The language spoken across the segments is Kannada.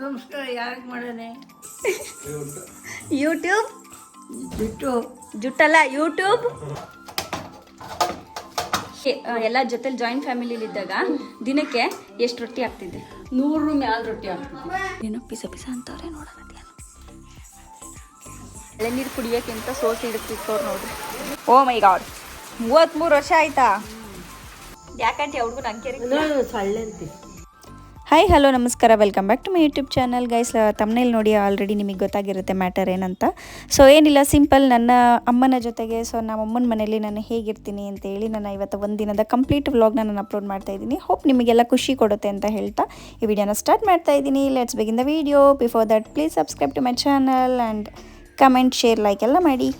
ನಮಸ್ಕಾರ ಯಾರಿಗೆ ಮಾಡೋಣ? ಯೂಟ್ಯೂಬ್ ಜುಟ್ಟಲ್ಲ ಯೂಟ್ಯೂಬ್. ಎಲ್ಲ ಜೊತೆಲಿ ಜಾಯಿಂಟ್ ಫ್ಯಾಮಿಲಿಲಿದ್ದಾಗ ದಿನಕ್ಕೆ ಎಷ್ಟು ರೊಟ್ಟಿ ಆಗ್ತಿದ್ದೆ? 100 ಮ್ಯಾಲೆ ರೊಟ್ಟಿ ಆಗ್ತದೆ. ಏನೋ ಪಿಸ ಅಂತವ್ರೆ ನೋಡೋಣ. ಎಳೆನೀರು ಕುಡಿಯೋಕ್ಕಿಂತ ಸೋಸಿ ಹಿಡಿತಿತ್ತವ್ರು ನೋಡ್ರಿ. ಓ ಮೈ ಗಾಡ್, 33 ವರ್ಷ ಆಯ್ತಾ? ಯಾಕಂటే ಹುಡುಗನ ಅಂಕೇರಿ ಸಳ್ಳೆ ಅಂತೀವಿ. ಹಾಯ್ ಹಲೋ ನಮಸ್ಕಾರ, welcome back to my YouTube channel. Guys, ತಮ್ಮನೇಲಿ ನೋಡಿ ಆಲ್ರೆಡಿ ನಿಮಗೆ ಗೊತ್ತಾಗಿರುತ್ತೆ ಮ್ಯಾಟರ್ ಏನಂತ. ಸೊ ಏನಿಲ್ಲ, ಸಿಂಪಲ್ ನನ್ನ ಅಮ್ಮನ ಜೊತೆಗೆ ನಮ್ಮ ಅಮ್ಮನ ಮನೇಲಿ ನಾನು ಹೇಗಿರ್ತೀನಿ ಅಂತೇಳಿ ನಾನು ಇವತ್ತು ಒಂದಿನದ ಕಂಪ್ಲೀಟ್ ವ್ಲಾಗ್ನ ನಾನು ಅಪ್ಲೋಡ್ ಮಾಡ್ತಾ ಇದ್ದೀನಿ. ಹೋಪ್ ನಿಮಗೆಲ್ಲ ಖುಷಿ ಕೊಡುತ್ತೆ ಅಂತ ಹೇಳ್ತಾ ಈ ವಿಡಿಯೋನ ಸ್ಟಾರ್ಟ್ ಮಾಡ್ತಾ ಇದ್ದೀನಿ. Let's begin the video. Before that please subscribe to my channel and comment, share, like ಎಲ್ಲ ಮಾಡಿ.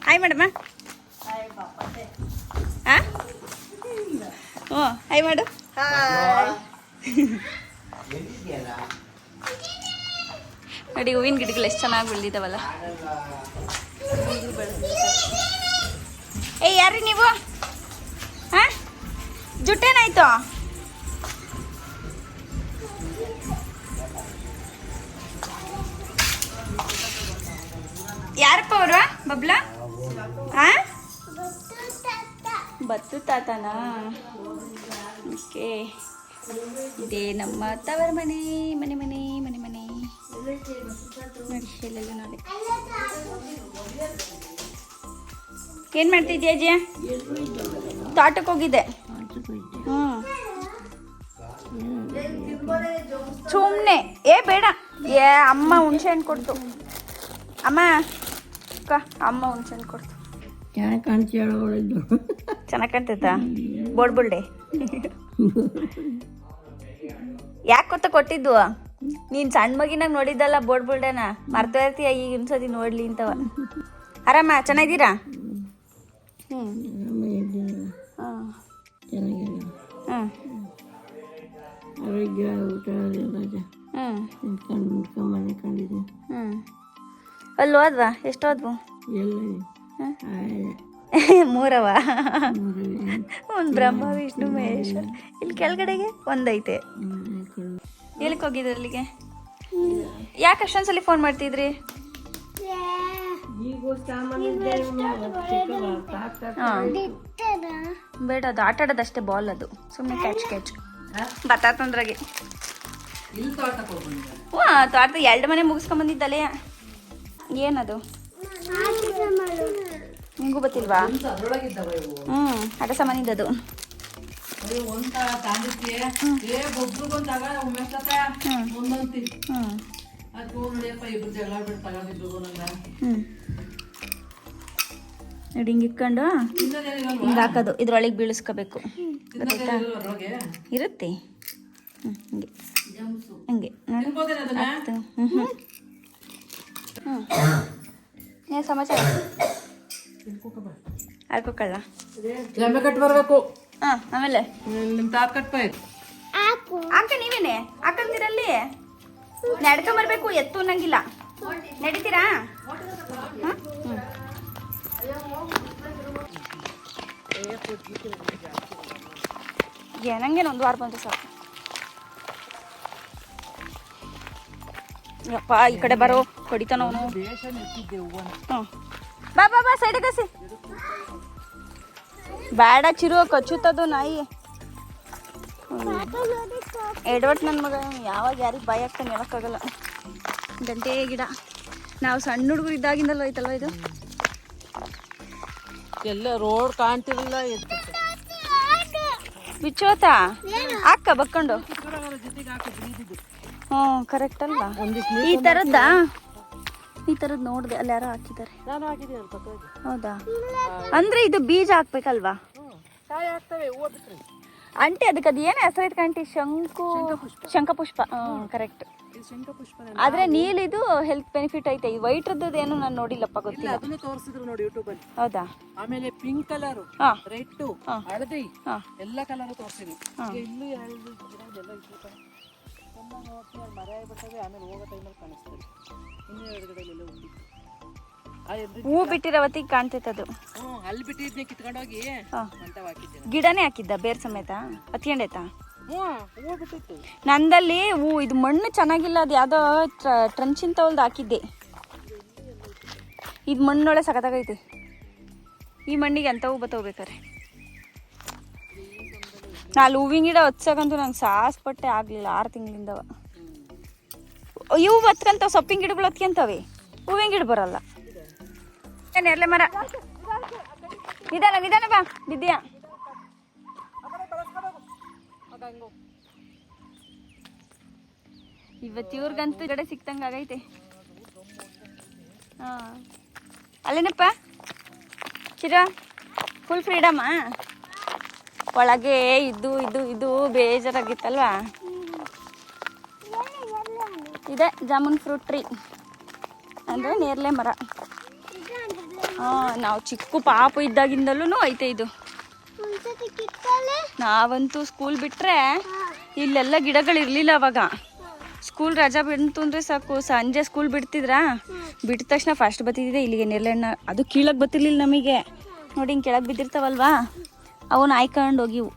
ಹಾಯ್ ಮೇಡಮ್ಮ. ಹಾಂ ಹ್ಞೂ ಹಾಯ್ ಮಾಡು. ನೋಡಿ ಹೂವಿನ ಗಿಡಗಳು ಎಷ್ಟು ಚೆನ್ನಾಗಿ ಬೆಳೆದಿದ್ದಾವಲ್ಲ. ಏಯ್ ಯಾರ್ರಿ ನೀವು? ಹಾಂ ಜುಟ್ಟೇನಾಯ್ತು? ಯಾರಪ್ಪ ಅವರು? ಬಬ್ಲಾ? ಹಾಂ ಬತ್ತು ತಾತನಾ? ಓಕೆ, ಇದೇ ನಮ್ಮ ತವರ ಮನೆ. ಮನೆ ಮನೆ ಮನೆ ಮನೆ ನೋಡಿ, ಎಲ್ಲೆಲ್ಲ ನೋಡಿ. ಏನು ಮಾಡ್ತಿದ್ಯಾ ಅಜ್ಜಿ? ತೋಟಕ್ಕೆ ಹೋಗಿದ್ದೆ. ಹ್ಞೂ ಸುಮ್ಮನೆ ಬೇಡ. ಅಮ್ಮ ಹುಣ್ಸೆ ಹಣ್ಣು ಕೊಡ್ತು. ಅಮ್ಮ ಅಮ್ಮ ಹುಣ್ಸೆ ಹಣ್ಣು ಕೊಡ್ತು. ಚೆನ್ನಾಗಿ ಕಾಣ್ತಿದ್ದು ಚೆನ್ನಾಗಿ ಕಾಣ್ತೈತಾ? ಬೋಡ್ಬುಲ್ಡೆ ಯಾಕೆ ಗೊತ್ತ ಕೊಟ್ಟಿದ್ದು? ನೀನು ಸಣ್ಣ ಮಗಿನಾಗ ನೋಡಿದ್ದಲ್ಲ ಬೋಡ್ಬುಲ್ಡೆನ, ಮರ್ತಾ ಇರ್ತೀಯ ಈಗ ಇನ್ಸತಿ ನೋಡ್ಲಿ ಅಂತವ. ಆರಾಮ? ಚೆನ್ನಾಗಿದ್ದೀರಾ? ಹ್ಞೂ ಹಾಂ ಹಾಂ ಆರೋಗ್ಯ ಊಟ ಮನೆ ಕಂಡಿದ್ದೀನಿ. ಅಲ್ಲಿ ಹೋದ್ವಾ? ಎಷ್ಟು ಹೋದ್ವು? ಮೂರವ? ಒಂದು ಬ್ರಹ್ಮ ವಿಷ್ಣು ಮಹೇಶ್ವರ. ಇಲ್ಲಿ ಕೆಳಗಡೆಗೆ ಒಂದೈತೆ. ಎಲ್ಲಿಗೆ ಹೋಗಿದ್ರಿ ಅಲ್ಲಿಗೆ? ಯಾಕೆ ಅಷ್ಟೊಂದ್ಸಲಿ ಫೋನ್ ಮಾಡ್ತಿದ್ರಿ? ಬೇಡ, ಅದು ಆಟ ಆಡೋದಷ್ಟೇ, ಬಾಲ್ ಅದು. ಸುಮ್ಮನೆ ಕ್ಯಾಚ್ ಬತ್ತಾತಂದ್ರಾಗೆ. ಹ್ಞೂ, ತೋಟದ 2 ಮನೆ ಮುಗಿಸ್ಕೊಂಬಂದಿದ್ದಲ್ಲೇ. ಏನದು? ನಿಂಗೂ ಗೊತ್ತಿಲ್ವಾ? ಹ್ಞೂ, ಆಟ ಸಾಮಾನಿದ್ದದು. ನೋಡಿ ಹಿಂಗೆ ಇಟ್ಕೊಂಡು ಹಿಂಗೆ ಹಾಕೋದು, ಇದ್ರೊಳಗೆ ಬೀಳಿಸ್ಕೋಬೇಕು. ಗೊತ್ತಾಯ್ತಾ? ಇರುತ್ತೆ. ಹಿಂಗೆ ಹಂಗೆ ನೋಡಿ. ಏನು ಸಮಾಚಾರ? ಹಾಕೋಕಲ್ಲ ಕಟ್ ಬರಬೇಕು. ಹಾಂ, ಆಮೇಲೆ ನಿಮ್ಮ ತಾತ ಕಟ್ಬೇಕು. ಹಾಕ ನೀವೇನೆ ಹಾಕಂತೀರಲ್ಲಿ ನಡ್ಕೊಂಬರ್ಬೇಕು. ಎತ್ತು ಅನ್ನಂಗಿಲ್ಲ. ನಡೀತೀರಾ? ಹಾಂ ಏನಂಗೇನು 1 ವಾರ ಬಂತು ಸಾಕು. ಯಪ್ಪ, ಈ ಕಡೆ ಬರೋ ಹೊಡಿತಾನವನು. ಹ್ಞೂ, ಬಾ ಬಾ ಬಾ, ಸೈಡಿಗೆ ಸಿ. ಬೇಡ ಚಿರು, ಕಚ್ಚುತ್ತದು ನಾಯಿ. ಎಡವಟ್ ನನ್ನ ಮಗ. ಯಾವಾಗ ಯಾರಿಗೆ ಬಾಯಿ ಆಗ್ತಾನೆ ಹೇಳೋಕ್ಕಾಗಲ್ಲ. ಗಂಟೆ ಗಿಡ ನಾವು ಸಣ್ಣ ಹುಡುಗರು ಇದ್ದಾಗಿಂದಲೂ ಐತಲ್ವ ಇದು. ಎಲ್ಲ ರೋಡ್ ಕಾಣ್ತಿರಲಿಲ್ಲ. ಬಿಚ್ಚೋತಾ ಹಾಕ ಬಕ್ಕೊಂಡು. ಹ್ಞೂ, ಕರೆಕ್ಟ್ ಅಲ್ವಾ? ಈ ಥರದ್ದು ನೋಡಿದೆ, ಅಲ್ಲಿ ಯಾರೋ ಹಾಕಿದ್ದಾರೆ. ಹೌದಾ? ಅಂದರೆ ಇದು ಬೀಜ ಹಾಕ್ಬೇಕಲ್ವಾ? ಅಂಟಿ ಅದಕ್ಕೆ ಅದು ಏನು ಹೆಸರು ಇಟ್ಕಂಟಿ? ಶಂಖಪುಷ್ಪ. ಕರೆಕ್ಟ್. ಆದ್ರೆ ನೀಲಿದು ಹೆಲ್ತ್ ಬೆನಿಫಿಟ್ ಐತೆ. ಈ ವೈಟ್ರದ್ದು ಏನು ನಾನು ನೋಡಿಲ್ಲಪ್ಪ, ಗೊತ್ತಿಲ್ಲ. ಅದನ್ನೇ ತೋರಿಸಿದ್ರು ನೋಡಿ ಯೂಟ್ಯೂಬ್ ಅಲ್ಲಿ. ಹೌದಾ? ಆಮೇಲೆ ಪಿಂಕ್ ಕಲರ್, ರೆಡ್, ಹಳದಿ ಎಲ್ಲ ಕಲರ್ ತೋರಿಸಿದ್ರು. ಇಲ್ಲೂ 2 ಗಿಡ ಮರ ಆಗ್ಬಿಟ್ಟವೆ. ಆಮೇಲೆ ಹೋಗೋ ಟೈಮಲ್ಲಿ ಕಾಣಿಸ್ತದೆ. ಇನ್ನೂ 2 ಗಿಡಗಳೆಲ್ಲ ಹುಟ್ಟಿತ್ತು. ಹೂ ಬಿಟ್ಟಿರೋ ಹೊತ್ತಿಗೆ ಕಾಣ್ತೈತೆ ಅದು. ಅಲ್ಲಿ ಬಿಟ್ಟಿದ್ನೆ ಕಿತ್ಕೊಂಡೋಗಿ ಅಂತ ಹಾಕಿದ್ದೆ. ಗಿಡನೇ ಹಾಕಿದ್ದ ಬೇರ್ ಸಮೇತ ಹತ್ಕೊಂಡೈತಾ? ಹೂವು ಬಿಟ್ಟಿತ್ತು. ನಂದಲ್ಲಿ ಇದು ಮಣ್ಣು ಚೆನ್ನಾಗಿಲ್ಲ, ಅದು ಯಾವುದೋ ಟ್ರಂಚಿನ ತಗೊಳ್ದು ಹಾಕಿದ್ದೆ. ಇದು ಮಣ್ಣೊಳೆ ಸಖತ್ತಾಗೈತೆ. ಈ ಮಣ್ಣಿಗೆ ಎಂಥ ಹೂ ಬತ್ತೋಗ್ಬೇಕಾರೆ. ಅಲ್ಲಿ ಹೂವಿನ ಗಿಡ ಹಚ್ಚಕಂತೂ ನಂಗೆ ಸಾಸ್ಪಟ್ಟೆ ಆಗಲಿಲ್ಲ 6 ತಿಂಗಳಿಂದವ. ಇವು ಬತ್ಕಂತಾವ, ಸೊಪ್ಪಿನ ಗಿಡಗಳು ಹತ್ಕೊಂತವೆ, ಹೂವಿನ ಗಿಡ ಬರಲ್ಲ. ನೇರಳೆ ಮರ ನಿಧಾನ ಬಾ, ಬಿದ್ದಿಯಾ? ಇವತ್ತು ಇವ್ರಿಗಂತೂ ಗಡೆ ಸಿಕ್ತಂಗೆ ಆಗೈತೆ. ಹಾಂ ಅಲ್ಲೇನಪ್ಪ ಚಿರ ಫುಲ್ ಫ್ರೀಡಮಾ? ಒಳಗೆ ಇದು ಬೇಜಾರಾಗಿತ್ತಲ್ವಾ? ಇದೆ ಜಾಮೂನ್ ಫ್ರೂಟ್ ಟ್ರೀ ಅಂದರೆ ನೇರಳೆ ಮರ. ಹಾಂ, ನಾವು ಚಿಕ್ಕ ಪಾಪು ಇದ್ದಾಗಿಂದಲೂ ಐತೆ ಇದು. ನಾವಂತೂ ಸ್ಕೂಲ್ ಬಿಟ್ಟರೆ ಇಲ್ಲೆಲ್ಲ ಗಿಡಗಳಿರಲಿಲ್ಲ ಅವಾಗ. ಸ್ಕೂಲ್ ರಜಾ ಬಿಡ್ತು ಅಂದರೆ ಸಾಕು, ಸಂಜೆ ಸ್ಕೂಲ್ ಬಿಡ್ತಿದ್ರಾ, ಬಿಟ್ಟ ತಕ್ಷಣ ಫಸ್ಟ್ ಬತ್ತಿದ್ದೆ ಇಲ್ಲಿಗೆ ನೇರಳೆ ಹಣ್ಣು. ಅದು ಕೀಳಕ್ಕೆ ಬತ್ತಿರ್ಲಿಲ್ಲ ನಮಗೆ. ನೋಡಿ ಹಿಂಗೆ ಕೆಳಗೆ ಬಿದ್ದಿರ್ತಾವಲ್ವಾ, ಅವನ್ನ ಆಯ್ಕೊಂಡು ಹೋಗಿವು,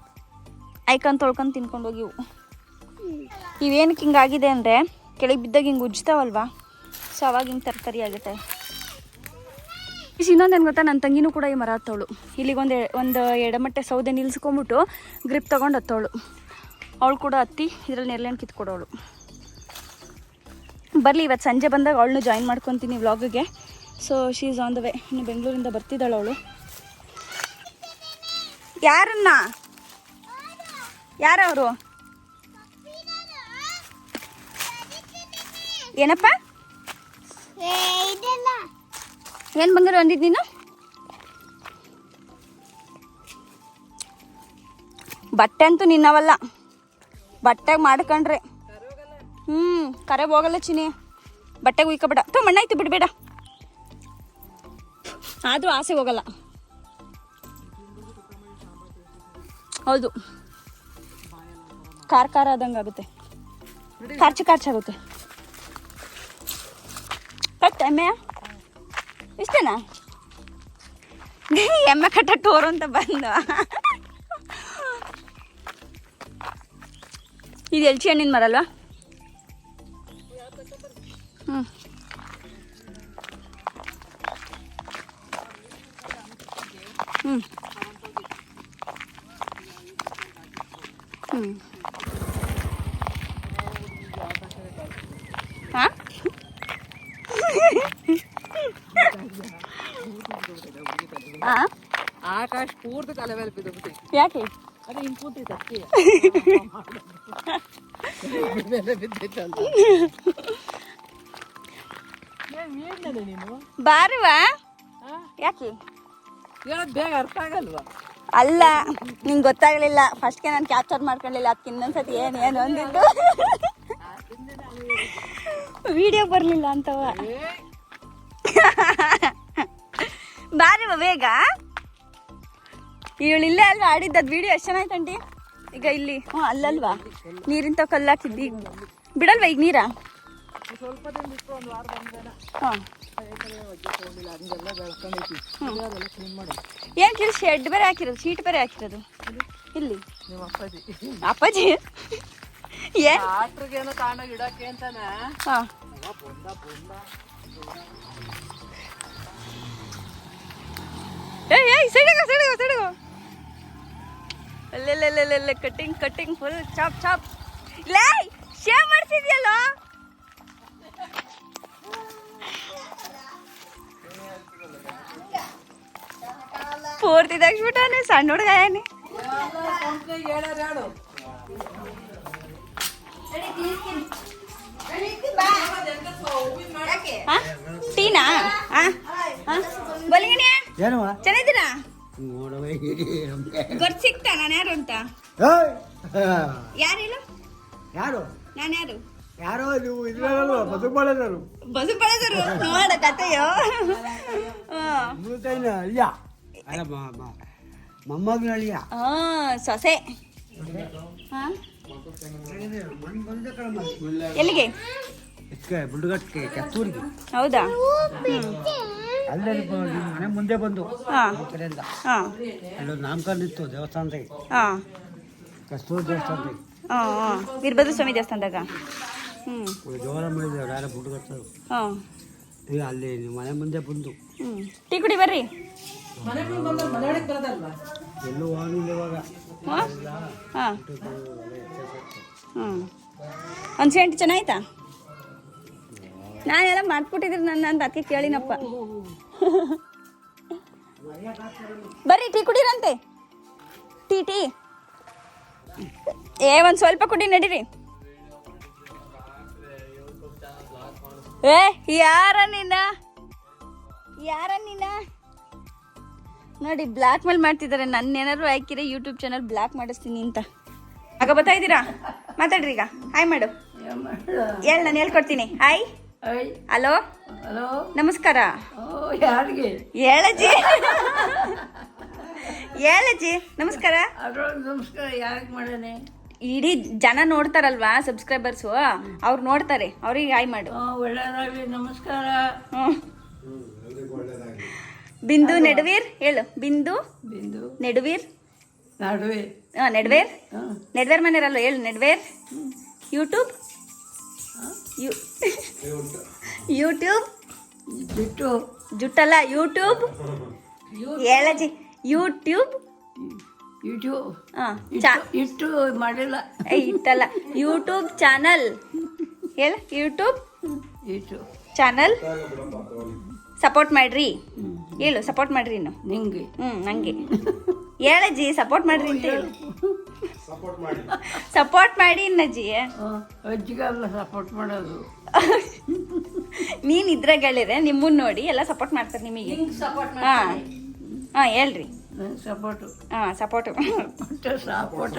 ಆಯ್ಕೊಂಡು ತೊಳ್ಕೊಂಡು ತಿನ್ಕೊಂಡು ಹೋಗಿವು. ಇವೇನಕ್ಕೆ ಹಿಂಗಾಗಿದೆ ಅಂದರೆ ಕೆಳಗೆ ಬಿದ್ದಾಗ ಹಿಂಗೆ ಉಜ್ತಾವಲ್ವಾ, ಸೊ ಅವಾಗ ಹಿಂಗೆ ತರಕಾರಿ ಆಗುತ್ತೆ. ಇನ್ನೊಂದೇನು ಗೊತ್ತಾ, ನನ್ನ ತಂಗಿನೂ ಕೂಡ ಈ ಮರ ಹತ್ತವಳು. ಇಲ್ಲಿಗೆ ಒಂದು ಎಡಮಟ್ಟೆ ಸೌದೆ ನಿಲ್ಸ್ಕೊಂಬಿಟ್ಟು ಗ್ರಿಪ್ ತೊಗೊಂಡು ಹತ್ತವಳು. ಅವಳು ಕೂಡ ಹತ್ತಿ ಇದರಲ್ಲಿ ನೇರಳೆ ಹಣ್ಣು ಕಿತ್ಕೊಡೋಳು. ಬರಲಿ, ಇವತ್ತು ಸಂಜೆ ಬಂದಾಗ ಅವಳನ್ನು ಜಾಯಿನ್ ಮಾಡ್ಕೊತೀನಿ ವ್ಲಾಗಿಗೆ. So she is on the way. ಇನ್ನು ಬೆಂಗಳೂರಿಂದ ಬರ್ತಿದ್ದಾಳೆ ಅವಳು. ಯಾರವರು? ಏನಪ್ಪ? ಏನು ಬಂಗಾರ ಅಂದಿದ್ದು ನೀನು? ಬಟ್ಟೆ ಅಂತೂ ನಿನ್ನವಲ್ಲ, ಬಟ್ಟೆಗೆ ಮಾಡ್ಕೊಂಡ್ರೆ ಕರೆ ಹೋಗಲ್ಲ ಚಿನಿ. ಬಟ್ಟೆಗೆ ಉಯ್ಕೊಬೇಡ, ಮಣ್ಣಾಯ್ತು ಬಿಡಬೇಡ. ಆದರೂ ಆಸೆ ಹೋಗಲ್ಲ. ಹೌದು, ಖಾರ ಆದಂಗೆ ಆಗುತ್ತೆ, ಖರ್ಚಾಗುತ್ತೆ. ಕಟ್ ಎಮ್ಮೆ ಇಷ್ಟೇನಾ? ಎಮ್ಮೆ ಕಟ್ಟ ಟೋರು ಅಂತ ಬಂದ. ಇದು ಎಲ್ಚಿ ಹಣ್ಣಿನ ಮರ ಅಲ್ವಾ? ಹಾಂ, ಆಕಾಶ ಪೂರ್ತಿ ತಲೆ ಮೇಲೆ ಬಿದ್ದು. ಯಾಕೆ? ಅದೇ ಹಿಂಗೆ ಕೂತಿತ್ತು ಅಕ್ಕಿ ನೀನು ಬಾರುವ. ಯಾಕೆ ಹೇಳೋದು ಬೇಗ ಅರ್ಥ ಆಗಲ್ವಾ? ಅಲ್ಲ, ನಿಂಗೆ ಗೊತ್ತಾಗಲಿಲ್ಲ. ಫಸ್ಟ್ಗೆ ನಾನು ಕ್ಯಾಪ್ಚರ್ ಮಾಡ್ಕೊಳ್ಳಿಲ್ಲ. ಅದಕ್ಕೆ ಇನ್ನೊಂದ್ಸತಿ ಏನು ಅಂದಿದ್ದು ವಿಡಿಯೋ ಬರಲಿಲ್ಲ ಅಂತವ. ಬಾರುವ ಬೇಗ. ಇವಳಿಲ್ಲೇ ಅಲ್ವಾ ಆಡಿದ್ದದು ವಿಡಿಯೋ? ಎಷ್ಟು ಚೆನ್ನಾಯ್ತಂಟಿ. ಈಗ ಇಲ್ಲಿ ಅಲ್ಲಲ್ವಾ ನೀರಿಂತ ಕಲ್ಲು ಹಾಕಿದ್ದಿ, ಬಿಡಲ್ವಾ ಈಗ ನೀರ? ಸ್ವಲ್ಪ ದಿನ ಬಿಟ್ಟು ಒಂದು ವಾರ ಬಂದ. ಹಾಂ, ಏನು ಕಿಲ್ ಶೆಡ್ ಬೇರೆ ಹಾಕಿರೋದು, ಶೀಟ್ ಬೇರೆ ಹಾಕಿರೋದು ಇಲ್ಲಿ. ನಿಮ್ಮ ಅಪ್ಪಾಜಿ ಏನು ಆಟ್ರಿಗೇನೋ ತಾಂಡೋಗಿ ಇಡಕ್ಕೆ ಅಂತಾನೆ. ಹಾಂ, ಸೈಡಿಗೋ ಅಲ್ಲೆಲ್ಲೆಲ್ಲೆಲ್ಲೆ ಕಟ್ಟಿಂಗ್ ಫುಲ್ ಚಾಪ್. ಲೇ, ಶೇವ್ ಮಾಡ್ಸಿದ್ಯಲ್ಲ. ಪೂರ್ತಿ ತೆಗ್ಸ್ಬಿಟ್ಟಾನೆ, ಸಣ್ಣ ಹುಡುಗ ಏನಿ. ಟೀನಾ? ಬಲಿಗಿಣಿಯ ಚೆನ್ನಾಗಿದ್ದೀರಾ? ಗೊತ್ತು ಸಿಕ್ತಾ ನಾನು ಯಾರು ಅಂತ? ಯಾರು? ನಾನು ಯಾರು? ಬದುಬಳದರು ನೋಡ ಕತೆಯೋ. ಸೊಸೆ. ಎಲ್ಲಿಗೆ? ಹೌದಾ? ಮನೆ ಮುಂದೆ ಬಂದು ಅಲ್ಲೊಂದು ನಾಮಕರಣ ಇತ್ತು ದೇವಸ್ಥಾನದಾಗೆ, ಕಸ್ತೂರಿ ದೇವಸ್ಥಾನದಾಗೆ. ಹಾಂ ಹಾಂ ವೀರಭದ್ರ ಸ್ವಾಮಿ ದೇವಸ್ಥಾನದಾಗ. ಜೋರ ಮಾಡಿದ್ದೇವೆ ಯಾರ ಫುಡ್ ಕಟ್ತಾರೆ. ಹಾಂ ಈಗ ಅಲ್ಲಿ ಮನೆ ಮುಂದೆ ಬಂದು ಟೀ ಕುಡಿ ಬರ್ರಿ. ಮನೆಗಳು ಬಂದ್ರೆ ಮನೆಯೊಳಗೆ ಬರೋದಲ್ವಾ? ಎಲ್ಲೂ ಹೋಗಿಲ್ಲ ಇವಾಗ. ಹಾಂ ಹಾಂ ಒಂದು ಸೆಂಟ್ ಚೆನ್ನಾಯ್ತಾ? ನಾನೆಲ್ಲ ಮಾಡ್ಕೊಟ್ಟಿದ್ರಿ ನನ್ನ ಅಂತ ಅದಕ್ಕೆ ಕೇಳಿನಪ್ಪ. ಬರ್ರಿ ಟೀ ಕುಡೀರಂತೆ. ಟೀ ಒಂದು ಸ್ವಲ್ಪ ಕುಡಿ ನಡೀರಿ. ಯಾರ ನೀನ ನೋಡಿ ಬ್ಲ್ಯಾಕ್ ಮೇಲ್ ಮಾಡ್ತಿದ್ದಾರೆ. ನನ್ನ ಏನಾದ್ರು ಹಾಕಿದ್ರೆ ಯೂಟ್ಯೂಬ್ ಚಾನಲ್ ಬ್ಲ್ಯಾಕ್ ಮಾಡಿಸ್ತೀನಿ ಅಂತ. ಆಗ ಬರ್ತಾ ಇದ್ದೀರಾ? ಮಾತಾಡ್ರಿ ಈಗ. ಹಾಯ್ ಮಾಡು. ನಾನು ಹೇಳ್ಕೊಡ್ತೀನಿ. ಹಾಯ್ ಹಲೋ ನಮಸ್ಕಾರ. ಹೇಳಜ್ಜಿ ನಮಸ್ಕಾರ. ಯಾಕೆ ಮಾಡನೆ? ಇಡೀ ಜನ ನೋಡ್ತಾರಲ್ವಾ, ಸಬ್ಸ್ಕ್ರೈಬರ್ಸು, ಅವ್ರು ನೋಡ್ತಾರೆ. ಅವ್ರಿಗೆ ಹಾಯ್ ಮಾಡು. ಒಳ್ಳೆಯದಾಗಲಿ. ನಮಸ್ಕಾರ. ಬಿಂದು ನೆಡವೀರ್ ಹೇಳು. ಬಿಂದು ನೆಡವೀರ್. ನೆಡ್ವೇರ್ ಮನೆಯರಲ್ಲ, ಹೇಳು ನೆಡ್ವೇರ್. ಯೂಟ್ಯೂಬ್ ಜುಟ್ಟಲ್ಲ, ಯೂಟ್ಯೂಬ್ ಹೇಳಜ್ಜಿ. ಯೂಟ್ಯೂಬ್ ಇಟ್ಟು ಮಾಡಿಲ್ಲ. ಇಟ್ಟಲ್ಲ, ಯೂಟ್ಯೂಬ್ ಚಾನಲ್ ಹೇಳ. ಯೂಟ್ಯೂಬ್ ಚಾನಲ್ ಸಪೋರ್ಟ್ ಮಾಡ್ರಿ ಹೇಳು. ಸಪೋರ್ಟ್ ಮಾಡ್ರಿ. ಇನ್ನು ನಿಂಗೆ ನಂಗೆ ಹೇಳಜ್ಜಿ. ಸಪೋರ್ಟ್ ಮಾಡ್ರಿ ಅಂತ ಹೇಳು. ಸಪೋರ್ಟ್ ಮಾಡಿ ಇನ್ನಜ್ಜಿ. ಅಜ್ಜಿಗೆಲ್ಲ ಸಪೋರ್ಟ್ ಮಾಡೋದು. ನೀನ್ ಇದ್ರಾಗಳಿದ್ರೆ ನಿಮ್ಮನ್ನ ನೋಡಿ ಎಲ್ಲ ಸಪೋರ್ಟ್ ಮಾಡ್ತಾರೆ ನಿಮಗೆ. ಹಾಂ ಹಾಂ ಹೇಳ್ರಿ. ಸಪೋರ್ಟು. ಹಾಂ ಸಪೋರ್ಟು. ಸಪೋರ್ಟ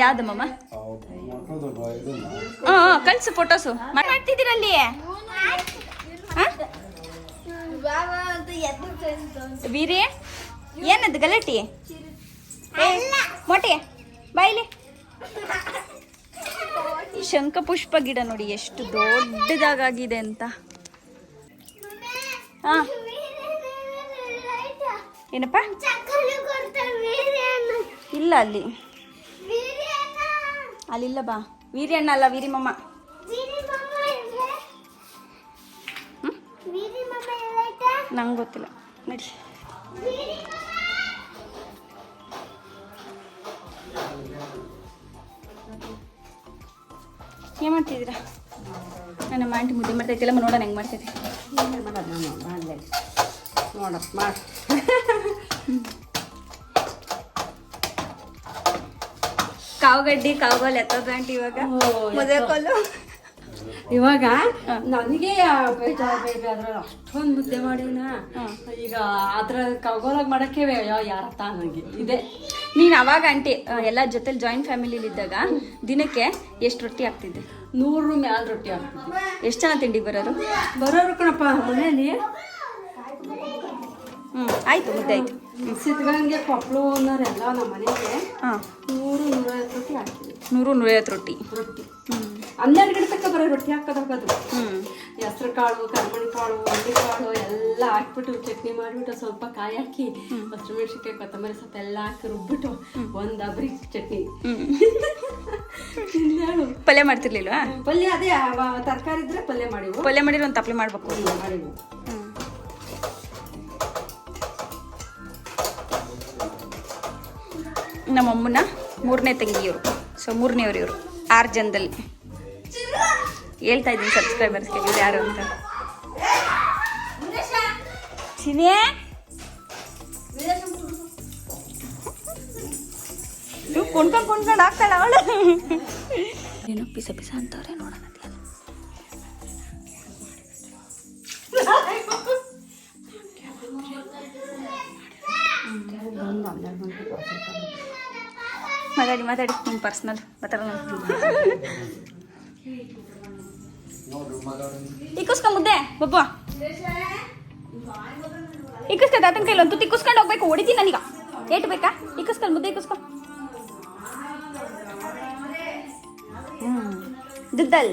ಯಾವ್ದು ಮಮ್ಮ? ಕಳ್ಸು ಫೋಟೋಸು. ಮಾಡ್ತಿದ್ದೀರಲ್ಲಿ ವೀರಿ. ಏನದು ಗಲಾಟಿ? ಮೊಟ್ಟೆ ಬಾಯಿಲಿ. ಶಂಖಪುಷ್ಪ ಗಿಡ ನೋಡಿ ಎಷ್ಟು ದೊಡ್ಡದಾಗಿದೆ ಅಂತ. ಹಾ ಏನಪ್ಪ? ಇಲ್ಲ ಅಲ್ಲಿಲ್ಲ ಬಾ. ವೀರ್ಯಣ್ಣ ಅಲ್ಲ, ವೀರಿಮಮ್ಮ. ನಂಗೆ ಗೊತ್ತಿಲ್ಲ ನಡಿ. ಏನು ಮಾಡ್ತಿದ್ದೀರಾ? ನಮ್ಮ ಆಂಟಿ ಮುದ್ದೆ ಮಾಡ್ತೈತಿಲ್ಲ, ನೋಡೋಣ ಹೆಂಗೆ ಮಾಡ್ತೈತಿ. ನೋಡಪ್ಪ ಮಾಡಿ. ಕಾವುಗಡ್ಡಿ ಕಾವುಗೋಲ್ ಎತ್ತೋದು ಆಂಟಿ ಇವಾಗ. ಮದುವೆ ಕೋಲು ಇವಾಗ ನನಗೆ ಬೇಜಾರು ಅಷ್ಟೊಂದು ಮುದ್ದೆ ಮಾಡಿನ. ಈಗ ಅದ್ರ ಕಗೋಲಾಗ ಮಾಡಕ್ಕೆ ಯಾರತ್ತ ನನಗೆ ಇದೆ. ನೀನು ಅವಾಗ ಆಂಟಿ ಎಲ್ಲ ಜೊತೆಲಿ ಜಾಯಿಂಟ್ ಫ್ಯಾಮಿಲಿಲಿ ಇದ್ದಾಗ ದಿನಕ್ಕೆ ಎಷ್ಟು ರೊಟ್ಟಿ ಆಗ್ತಿದ್ದೆ? 100 ಮ್ಯಾಲ ರೊಟ್ಟಿ ಆಗ್ತಿದ್ದೆ. ಎಷ್ಟು ಜನ ತಿಂಡಿ ಬರೋರು ಕಣಪ್ಪ ಮನೇಲಿ. ಆಯ್ತು ಮುದ್ದೆ ಆಯ್ತು. ಸಿದ್ಧಗಂಗೆ ಕೊಪ್ಪಳು ಅನ್ನೋರೆಲ್ಲ ನಮ್ಮ ಮನೆಗೆ 100-150 ರೊಟ್ಟಿ ಹಾಕ್ತೀವಿ. 100-150 ರೊಟ್ಟಿ. 12 ಗಂಟೆ ತನಕ ಬರೋ ರೊಟ್ಟಿ ಹಾಕೋದು. ಹೆಸರು ಕಾಳು, ಕರ್ಮಣಿ ಕಾಳು, ಉಳ್ಳಿ ಕಾಳು ಎಲ್ಲ ಹಾಕ್ಬಿಟ್ಟು ಚಟ್ನಿ ಮಾಡಿಬಿಟ್ಟು ಸ್ವಲ್ಪ ಕಾಯಿ ಹಾಕಿ ಹಸಿಮೆಣಸಿನ್ಕಾಯಿ, ಕೊತ್ತಂಬರಿ ಸೊಪ್ಪು ಎಲ್ಲ ಹಾಕಿ ರುಬ್ಬಿಟ್ಟು ಒಂದು ಅಬ್ರಿ ಚಟ್ನಿ. ಪಲ್ಯ ಮಾಡ್ತಿರ್ಲಿಲ್ವಾ? ಪಲ್ಯ ಅದೇ ತರಕಾರಿ ಇದ್ರೆ ಪಲ್ಯ ಮಾಡಿವು. ಪಲ್ಯ ಮಾಡಿದ್ರೆ ಒಂದು ತಪ್ಪಲೆ ಮಾಡ್ಬೇಕು. ಮಾಡಿವು. ನಮ್ಮಮ್ಮನ 3ನೇ ತಂಗಿಯವರು. ಸೊ 3ನೇವ್ರು ಇವರು. 6 ಜನದಲ್ಲಿ ಹೇಳ್ತಾ ಇದ್ದೀನಿ ಸಬ್ಸ್ಕ್ರೈಬರ್ಸ್ಗೆ ಇವ್ರು ಯಾರು ಅಂತ. ಚಿನಿಯೇ ಕುಣ್ಕೊಂಡು ಆಗ್ತಾಳ ಅವಳು. ಏನೋ ಪಿಸ ಅಂತವ್ರೆ ನೋಡೋಣ. ಮಾತಾಡಿ ನಿಮ್ಮ ಪರ್ಸ್ನಲ್ ಮಾತಾಡೋಣ. ಇಕ್ಕಿಸ್ಕ ಮುದ್ದೆ ಬಬ್ಬ, ಇಕ್ಕಿಸ್ಕ ತಾತನ ಕೈಲಿ ಒಂದು ತಿಕ್ಕಿಸ್ಕೊಂಡು ಹೋಗ್ಬೇಕು. ಹೊಡಿತೀನಿ ನನಗ. ಏಟು ಬೇಕಾ? ಇಕ್ಕಿಸ್ಕೊಂಡು ಮುದ್ದೆ ಇಕ್ಕಿಸ್ಕೊ. ದುದ್ದಲ್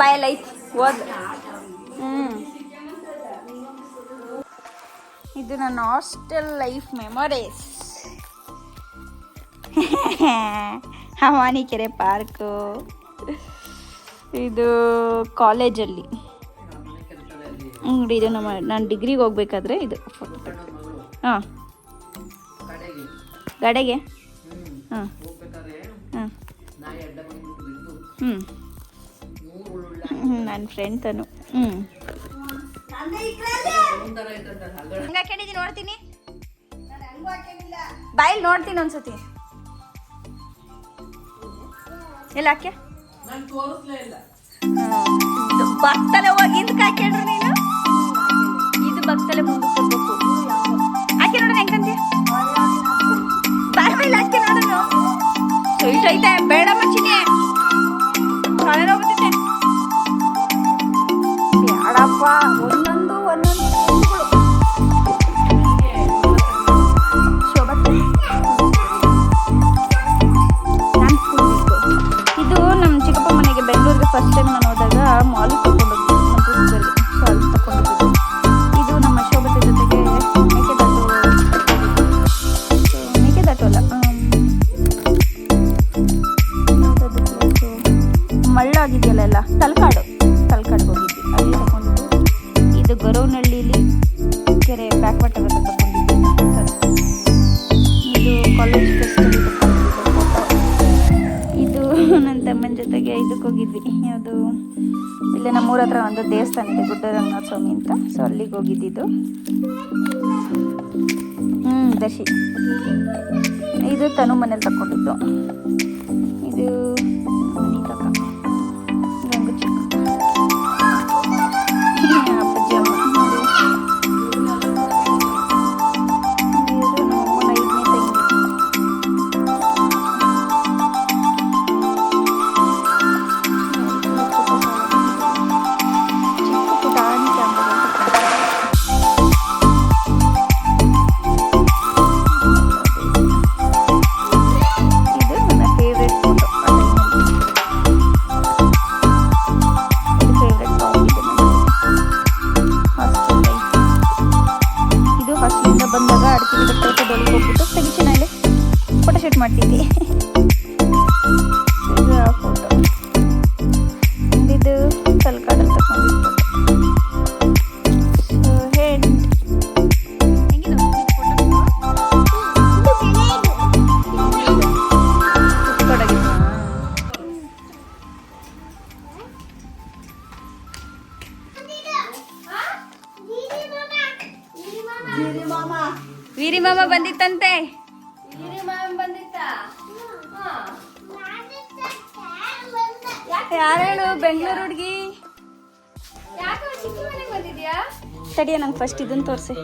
ಬಾಯಲ್ಲ ಐತಿ ಹೋದ್. ಇದು ನನ್ನ ಹಾಸ್ಟೆಲ್ ಲೈಫ್ ಮೆಮೊರೀಸ್. ಹವಾನಿಕೆರೆ ಪಾರ್ಕು, ಇದು ಕಾಲೇಜಲ್ಲಿ. ಇದು ನಾನು ಡಿಗ್ರಿಗೆ ಹೋಗ್ಬೇಕಾದ್ರೆ ಇದು ಫೋಟೋ. ಹಾಂ, ಗಡೆಗೆ. ಹಾಂ ಹಾಂ ನನ್ನ ಫ್ರೆಂಡ್ ತನು. ಹಾಕೊಂಡಿದ್ದೀನಿ, ನೋಡ್ತೀನಿ, ಬಾಯಲ್ಲಿ ನೋಡ್ತೀನಿ ಒಂದ್ಸತಿ. ಎಲ್ಲ ಹಾಕ್ಯ ಬಕ್ತಲೆ ಹೋಗಿ ಹಿಂದಕ್ಕೆ ಹಾಕ್ಯಾಡ್ರಿ ನೀನು. ಇದು ಬಕ್ತಲೆ ಮುಂದೆ ಕೊಡ್ಬೇಕು. ಹಾಕಿ ನೋಡೋಣ ಹೆಂಗಂತೆ. ಬಾಯಿ ಹಾಕಿ ನೋಡೋಣ. ಸ್ವೀಟ್ ಐತೆ, ಬೇಡ ಮಚ್ಚಿನಿ, ಹೋಗ್ಬಿಟ್ಟಿದ್ದೆ. ಬೇಡಪ್ಪ, ಒಂದೊಂದು ಇದು ನಮ್ಮ ಚಿಕ್ಕಪ್ಪ ಮನೆಗೆ ಬೆಂಗಳೂರಿಗೆ ಫಸ್ಟ್ ಟೈಮ್ ನಾನು ಹೋದಾಗ ಮಾಲಿಗೆ ತಗೊಂಡೋಗಿದ್ದು, ಸೊ ಅಲ್ಲಿ ತಗೊಂಡಿದ್ದು. ಇದು ನಮ್ಮ ಶೋಭತೆ ಜೊತೆಗೆ ಮೇಕೆದಾಟು ಅಲ್ಲ, ಮಳ್ಳಾಗಿದೆಯಲ್ಲ ಎಲ್ಲ, ತಲಕಾಡಿಗೆ ಹೋಗಿದ್ವಿ, ಅಲ್ಲಿ ತಗೊಂಡಿದ್ದು. ಇದು ಗೊರವನಹಳ್ಳಿಲಿ ಕೆರೆ ಬ್ಯಾಕ್ ವಾಟರ್ ಅಂತ ತಗೊಂಡಿದ್ದು. ಇದು ಕಾಲೇಜ್ ಫೆಸ್ಟಲ್ಲಿ ತಗೊಂಡಿದ್ದು ಫೋಟೋ. ಇದು ನನ್ನ ತಮ್ಮನ ಜೊತೆಗೆ ಇದಕ್ಕೆ ಹೋಗಿದ್ವಿ, ಯಾವುದು ಇಲ್ಲೇ ನಮ್ಮೂರ ಹತ್ರ ಒಂದು ದೇವಸ್ಥಾನ ಇದೆ, ಗುಡ್ಡರಂಗನಾಥ ಸ್ವಾಮಿ ಅಂತ, ಸೊ ಅಲ್ಲಿಗೆ ಹೋಗಿದ್ದಿದ್ದು. ದಶಿ. ಇದು ತನು ಮನೇಲಿ ತಗೊಂಡಿದ್ದು. ಇದು ಮನೆ ತಕ ಗಂಗು ಚಿಕ್ಕ ಅಪ್ಪಾಜಿ ಅಮ್ಮ. ಇದು ನಮ್ಮಮ್ಮನ 5ನೇ ತಂಗಿ. ಚಿಕ್ಕ ಪುಟಾಣಿ ಕ್ಯಾಮ್ರಾ ಅಂತ. ಇದು ನನ್ನ ಫೇವ್ರೆಟ್ ಫೋಟೋ. ಇದು ಫೇವ್ರೆಟ್ ಸಾಂಗ್ ಇದೆ ಹಾಸ್ಟೆಲ್ ಲೈಫ್. ಇದು ಹಾಸ್ಟೆಲಿಂದ ಬಂದಾಗ ಅಡಿಕೆ ಗಿಡ ತೋಟದೊಳಗೆ ಹೋಗ್ಬಿಟ್ಟು ತೆಗಿಚಿನಲ್ಲಿ ಫೋಟೋ ಶೂಟ್ ಮಾಡ್ತಿದ್ವಿ. ಇದು ಆ ಫೋಟೋ. ಇದು ತಲಕಾಡಲ್ಲಿ ತಗೊಂಡಿದ್ದು ಫೋಟೋ. ವೀರಿ ಮಾಮ ಬಂದಿತ್ತಂತೆ. ಯಾರೇಳು ಬೆಂಗಳೂರು ಹುಡುಗಿ? ತಡಿಯ, ನಂಗೆ ಫಸ್ಟ್ ಇದನ್ನು ತೋರಿಸಿ.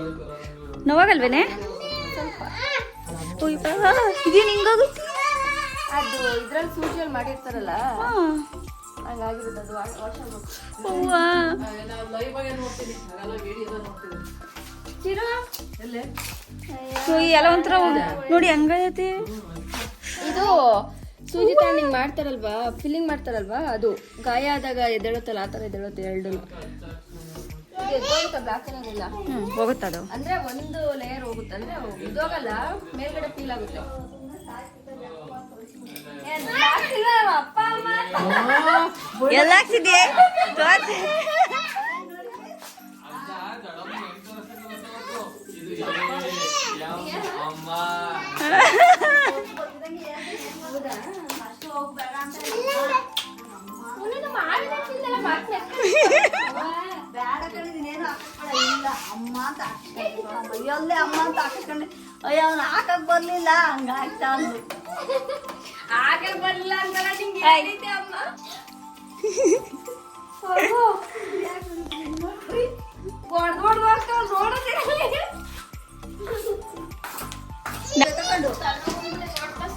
ನೋವಾಗಲ್ವೇನೆ? ಇದೇನು ಹಿಂಗೋಗುತ್ತೆ? ಅದು ಇದ್ರಲ್ಲಿ ಸೂಜಿಯಲ್ಲಿ ಮಾಡಿರ್ತಾರಲ್ಲ, ಹಂಗಾಗಿರೋದು. ಅದು ಎಲ್ಲ ಒಂಥರ ನೋಡಿ ಹಂಗೈತಿ. ಇದು ಸೂಜಿ ತಗೊಂಡು ಹಿಂಗೆ ಮಾಡ್ತಾರಲ್ವಾ, ಫಿಲ್ಲಿಂಗ್ ಮಾಡ್ತಾರಲ್ವಾ, ಅದು ಗಾಯ ಆದಾಗ ಎದ್ದೇಳುತ್ತಲ್ಲ, ಆ ಥರ ಎದ್ದೇಳುತ್ತೆ ಎರಡು. ಬ್ಲಾಕೇನಿಲ್ಲ, ಹೋಗುತ್ತ ಅದು. ಅಂದ್ರೆ ಒಂದು ಲೇಯರ್ ಹೋಗುತ್ತೆ, ಅಂದ್ರೆ ಇದೋಗಲ್ಲ, ಮೇಲ್ಗಡೆ ಫೀಲ್ ಆಗುತ್ತೆ. ಅಪ್ಪ ಅಮ್ಮ ಎಲ್ಲ ಹಾಕ್ಸಿದ್ಯೆ? ಅಮ್ಮ ಅಂತ ಹಾಕಿಸ್ಕೊಂಡೆ, ಅಮ್ಮ ಅಂತ ಹಾಕಿಸ್ಕೊಂಡೆ. ಅಯ್ಯ ಅವ್ನು ಹಾಕಕ್ ಬರ್ಲಿಲ್ಲ, ಹಂಗ ಆಗ್ತಾ ಅಂದ್ರು. ಹಾಕಕ್ ಬರ್ಲಿಲ್ಲ ಅಂತಲ್ಲ ನಿಂಗೆ ಹೇಳಿದ್ದೆ ಅಮ್ಮ.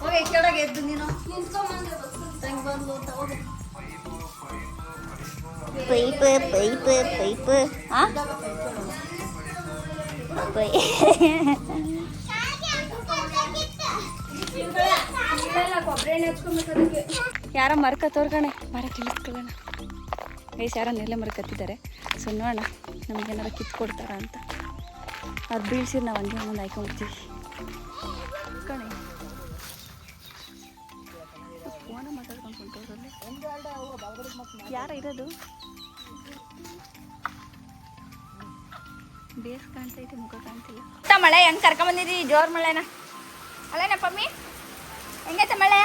ಹೋಗಿ ಕೆಳಗೆ ಎದ್ದು ನೀನು ಯಾರ ಮರಕ ತೋರ್ಕಣೆ, ಮರ ಕಿಳಿಸ್ಕೊಳ್ಳೋಣ ಗೈಸ್. ಯಾರ ನೆಲೆ ಮರ ಕತ್ತಿದ್ದಾರೆ, ಸೊ ನೋಡೋಣ ನಮಗೇನಾರ ಕಿತ್ಕೊಡ್ತಾರ ಅಂತ. ಅವ್ರು ಬೀಳ್ಸಿರ್ ನಾವು ಹಂಗೆ ಒಂದು ಹಾಕೊಂಡ್ಬಿಡ್ತೀವಿ ಕಣೆ. ಫೋನ ಮಾತಾಡ್ಕೊಂಡು ಕುಂತವ್ರಲ್ಲಿ ಯಾರ ಇರೋದು? ಬೇಸ್ ಕಾಣ್ತೈತೆ, ಮುಖ ಕಾಣ್ತಿಲ್ಲ. ಮಳೆ ಹೆಂಗೆ ಕರ್ಕೊಂಬಂದಿದ್ದೀವಿ, ಜೋರು ಮಳೆನ ಅಲ್ಲೇನ ಪಮ್ಮಿ? ಹೆಂಗೈತೆ ಮಳೆ?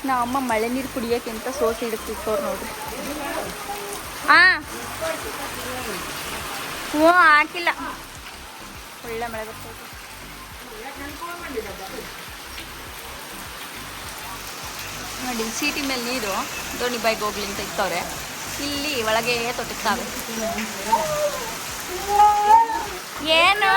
ನಾ ಅಮ್ಮ ಮಳೆ ನೀರು ಕುಡಿಯೋಕೆ ಅಂತ ಸೋಸಿ ಇಡ್ತಿತ್ತವ್ರು ನೋಡ್ರಿ. ಹಾಂ ಹ್ಞೂ ಹಾಕಿಲ್ಲ, ಒಳ್ಳೆ ಮಳೆ ಬರ್ತೈತೆ. ನೋಡಿ ಸೀಟಿ ಮೇಲೆ ನೀರು ದೋಣಿ ಬೈಕ್ ಹೋಗ್ಲಿ ಅಂತ ಇತ್ತವ್ರೆ, ಇಲ್ಲಿ ಒಳಗೆ ತೊಟ್ಟಿರ್ತಾವೆ. ಏನು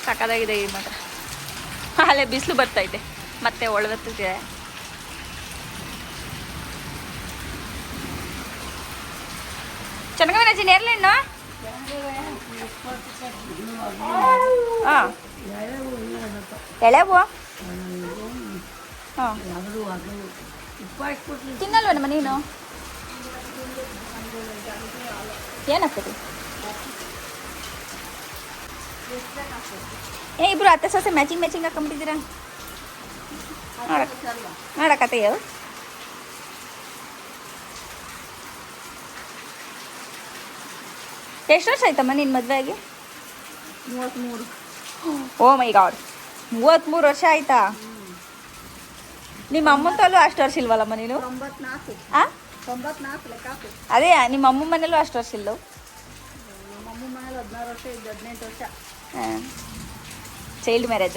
ಸಾಕಾಗಿದೆ ಈ ಮಾತ್ರ. ಅಲ್ಲೇ ಬಿಸಿಲು ಬರ್ತೈತೆ, ಮತ್ತೆ ಒಳಗತ್ತಿದೆ. ಚೆನ್ನಾಗ ರಜೆ ನೇರ್ಲೆಣ್ಣು. ಹಾಂ ಎಳೆವು ಹಾಂ ತಿನ್ನಲ್ವೇನಮ್ಮ ನೀನು? ಏನಾಗ್ತದೆ? ಇಬ್ರು ಅತ್ತೆ ಸೊಸೆ ಮ್ಯಾಚಿಂಗ್ ಹಾಕೊಂಬಿಟ್ಟಿದ್ದೀರಾ ನೋಡಕತ್ತೆಯ? ಎಷ್ಟು ವರ್ಷ ಆಯ್ತಮ್ಮ ನಿನ್ನ ಮದುವೆ ಆಗಿ? 33. ಓ ಮೈ ಗಾಡ್, 33 ವರ್ಷ ಆಯ್ತಾ? ನಿಮ್ಮ ಅಮ್ಮಂತಲ್ಲೂ ಅಷ್ಟು ವರ್ಷ ಇಲ್ವಲ್ಲಮ್ಮ ನೀನು? 94. ಹಾಂ 94 ಲೆಕ್ಕ ಹಾಕು. ಅದೇ ನಿಮ್ಮ ಅಮ್ಮ ಮನೇಲೂ ಅಷ್ಟು ವರ್ಷ ಇಲ್ಲವು? ನಮ್ಮ ಅಮ್ಮ ಮನೇಲಿ 16 ವರ್ಷ ಇದ್ದು 18 ವರ್ಷ. ಹಾಂ ಚೈಲ್ಡ್ ಮ್ಯಾರೇಜ್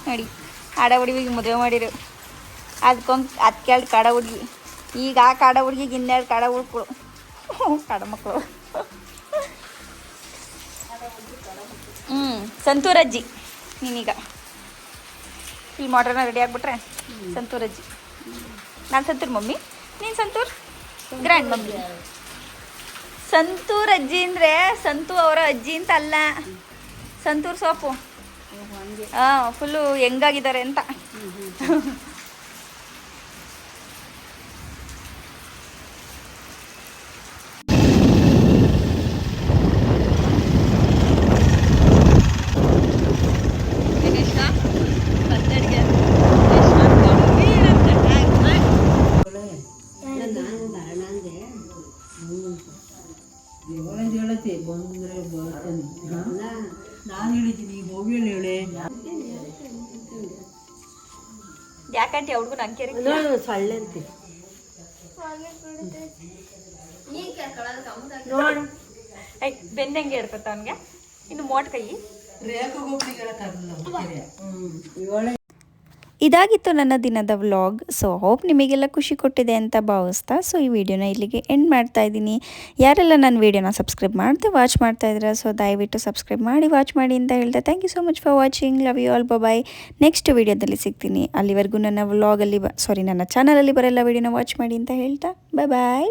ನೋಡಿ. ಆಡ ಹುಡುಗಿಗೆ ಮದುವೆ ಮಾಡಿರು, ಅದಕ್ಕೊಂದು 2 ಕಾಡ ಹುಡುಗಿ. ಈಗ ಆ ಕಾಡ ಹುಡುಗಿಗೆ 2 ಕಾಡ ಹುಡುಕಳು, ಕಾಡ ಮಕ್ಕಳು. ಸಂತೂರಜ್ಜಿ ನೀನೀಗ ಇಲ್ಲಿ ಮಾಡ್ರನ್ನ ರೆಡಿ ಆಗಿಬಿಟ್ರೆ ಸಂತೂರಜ್ಜಿ. ನಾನು ಸಂತೂರ್ ಮಮ್ಮಿ, ನೀನು ಸಂತೂರ್ ಗ್ರ್ಯಾಂಡ್ ಮಮ್ಮಿ. ಸಂತೂರ್ ಅಜ್ಜಿ ಅಂದರೆ ಸಂತು ಅವರ ಅಜ್ಜಿ ಅಂತ ಅಲ್ಲ, ಸಂತೂರ್ ಸೋಪು. ಹಾಂ ಫುಲ್ಲು ಹೆಂಗಾಗಿದ್ದಾರೆ ಅಂತ. ಯಾಕಂటే ಹುಡುಗನ ಅಂಕೇರಿ ಸೊಳ್ಳೆ ಅಂತೆ ಬೆನ್ನಂಗೆ ಇರ್ತತ್ತ ಅವನಿಗೆ. ಇನ್ನು ಮೋಟ್ ಕೈ. ಇದಾಗಿತ್ತು ನನ್ನ ದಿನದ ವ್ಲಾಗ್. ಸೊ ಹೋಪ್ ನಿಮಗೆಲ್ಲ ಖುಷಿ ಕೊಟ್ಟಿದೆ ಅಂತ ಭಾವಿಸ್ತಾ ಸೊ ಈ ವಿಡಿಯೋನ ಇಲ್ಲಿಗೆ ಎಂಡ್ ಮಾಡ್ತಾ ಇದ್ದೀನಿ. ಯಾರೆಲ್ಲ ನನ್ನ ವಿಡಿಯೋನ ಸಬ್ಸ್ಕ್ರೈಬ್ ಮಾಡದೆ ವಾಚ್ ಮಾಡ್ತಾ ಇದ್ದೀರಾ ಸೊ ದಯವಿಟ್ಟು ಸಬ್ಸ್ಕ್ರೈಬ್ ಮಾಡಿ ವಾಚ್ ಮಾಡಿ ಅಂತ ಹೇಳ್ತಾ thank you so much for watching. Love you all. Bye. Next ವಿಡಿಯೋದಲ್ಲಿ ಸಿಗ್ತೀನಿ. ಅಲ್ಲಿವರೆಗೂ ನನ್ನ ವ್ಲಾಗಲ್ಲಿ ನನ್ನ ಚಾನಲಲ್ಲಿ ಬರೆಲ್ಲ ವಿಡಿಯೋನ ವಾಚ್ ಮಾಡಿ ಅಂತ ಹೇಳ್ತಾ ಬಾಯ್.